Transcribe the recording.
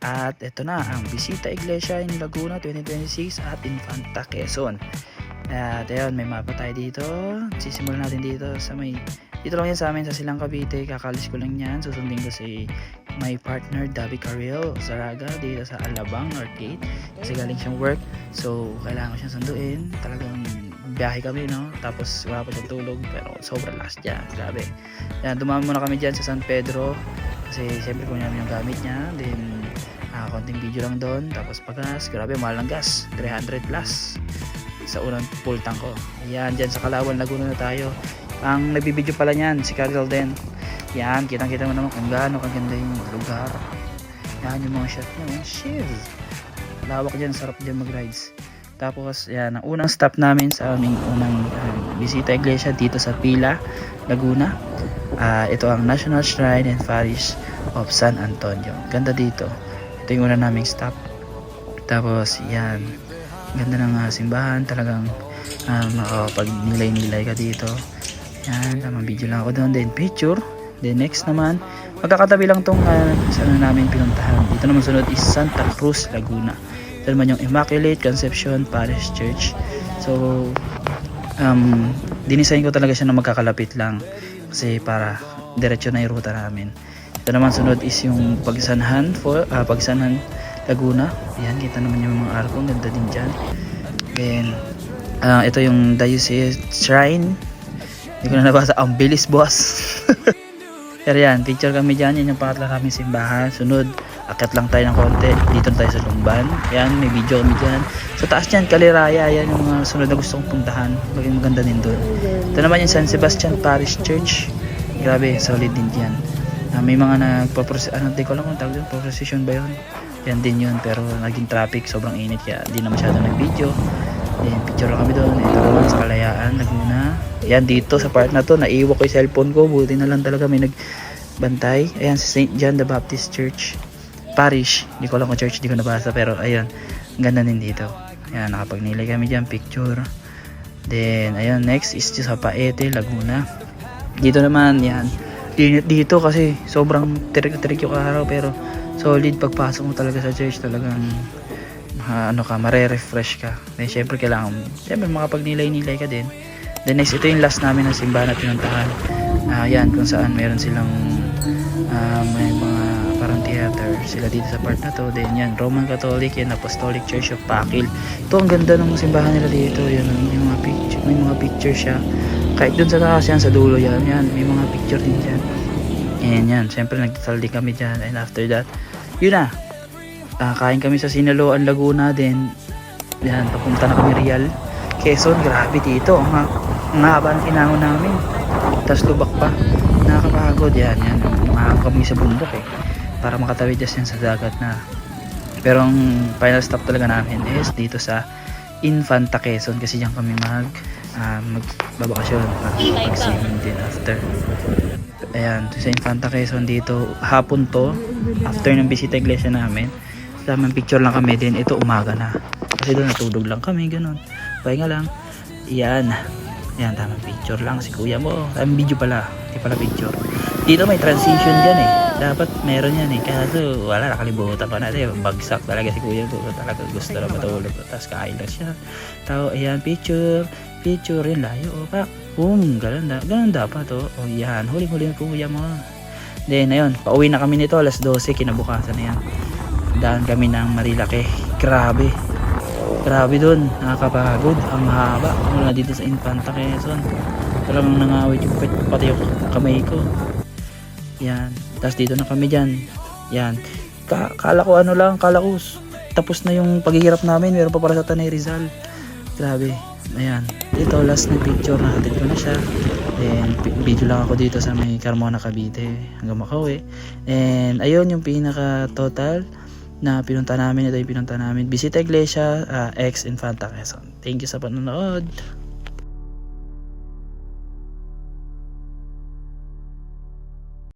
At ito na ang Bisita Iglesia in Laguna 2026 at Infanta Quezon. At ayun, may mapa tayo dito. Sisimulan natin dito sa dito lang yan sa amin sa Silang Cavite. Kakalis ko lang yan. Susundin ko si my partner Davi Carriel Zaraga dito sa Alabang Arcade kasi galing siyang work. So kailangan ko siyang sunduin. Talagang biyahe kami, no? Tapos wala pa siyang tulog pero sobrang last niya. Grabe. Yan, dumama muna kami dyan sa San Pedro kasi siyempre kung namin yung gamit niya. Then konting video lang doon. Tapos pagas, grabe mahal ng gas, 300 plus sa unang full tank ko. Ayan, dyan sa Kalawan, Laguna na tayo. Ang nagbibideo pala niyan si Carl din. Yan, kitang-kita mo naman kung gaano kaganda yung lugar. Yan yung mga shot niya. Shiz, lawak dyan, sarap dyan mag-rides. Tapos yan, ang unang stop namin sa aming unang Bisita Iglesia dito sa Pila, Laguna. Ito ang National Shrine and Parish of San Antonio. Ganda dito. Ito yung una naming stop. Tapos yan, ganda ng simbahan. Talagang makakapag-nilay-nilay ka dito. Yan, tamang video lang ako doon. Then picture. Then next naman, magkakatabi lang tong saan namin pinuntahan. Dito naman sunod is Santa Cruz, Laguna. Ito naman yung Immaculate Conception Parish Church. So dinisign ko talaga siya na magkakalapit lang kasi para diretso na yung ruta namin. Ito naman sunod is yung Pagsanhan Laguna. Ayan, kita naman yung mga arko, ganda din dyan. Then ito yung Diocese Shrine. Hindi ko na nabasa, ang bilis boss. Pero yan, picture kami dyan. Yan yung pangatla kami simbahan. Sunod, akyat lang tayo ng konti. Dito na tayo sa Lumban. Yan, may video kami dyan. Sa taas dyan, Kaliraya. Yan yung mga sunod na gusto kong puntahan. Maging maganda din doon. Ito naman yung San Sebastian Parish Church. Grabe, solid din dyan. May mga hindi ko lang kung tawag doon, procession ba yun? Yan din yun, pero naging traffic, sobrang init kaya hindi na masyado nag-video. Then picture lang kami doon. Ito naman sa Kalayaan, Laguna. Yan, dito sa part na to, naiiwan ko yung cellphone ko. Buti na lang talaga may nagbantay. Ayan, sa St. John the Baptist Church Parish. Hindi ko lang kung church, hindi ko nabasa, pero ayun, ganda din dito. Ayan, nakapagnilay kami dyan, picture. Then ayun, next is sa Paete, Laguna. Dito naman, yan, init dito kasi sobrang tirik-tirik yung araw, pero solid pagpasok mo talaga sa church. Talagang mare-refresh ka. Then syempre kailangan makapagnilay-nilay ka din. Then next, ito yung last namin ng simbahan na pinuntahan. Yan, kung saan meron silang may mga parang theater sila dito sa part na to. Then yan, Roman Catholic and Apostolic Church of Pakil. Ito ang ganda ng simbahan nila dito. Yan, yung mga picture, may mga picture siya. Kahit dun sa taas yan, sa dulo yan, may mga picture din dyan. And yan, syempre nagsaldi kami dyan. And after that, yun na, kain kami sa Sinaloan, Laguna. Then yan, papunta na kami Real Quezon. Grabe dito, ang haba ng inangon namin, tapos lubak pa, nakakapagod. Yan, umahabang kami sa bundok para makatawid yan sa dagat na. Pero ang final stop talaga namin is dito sa Infanta Quezon kasi diyan kami magbabakasyon para mag-swimming din after. Ayan, sa Infanta Quezon dito, hapon to, after ng Bisita Iglesia namin. Tamang picture lang kami din. Ito umaga na kasi doon natulog lang kami, ganun, pahinga lang. Yan, tamang picture lang si kuya mo. Tamang video pala, hindi pala picture. Dito may transition dyan dapat meron yan kaso wala, nakalimutan pa natin. Bagsak talaga si kuya ko, talaga gusto na matulog, tapos kain lang siya. Ayan, picture yun, layo pa. Ganun dapat yan, huling-huli ng kuya mo. Then ayun, pauwi na kami nito alas 12 kinabukasan na yan. Daan kami ng Marilake. Grabe dun, nakakapagod, ang haba mula dito sa Infanta Quezon. Talagang nangawit yung pati yung kamay ko. Yan, tapos dito na kami dyan. Yan, kala ko tapos na yung paghihirap namin, meron pa para sa Tanay Rizal. Grabe. Ayan, dito last na picture, natin ko na siya. Then video lang ako dito sa may Carmona, Cavite hanggang Makauwi. And ayun yung pinaka total na pinunta namin. Ito yung pinunta namin, Bisita Iglesia X Infanta Quezon. Thank you sa panonood.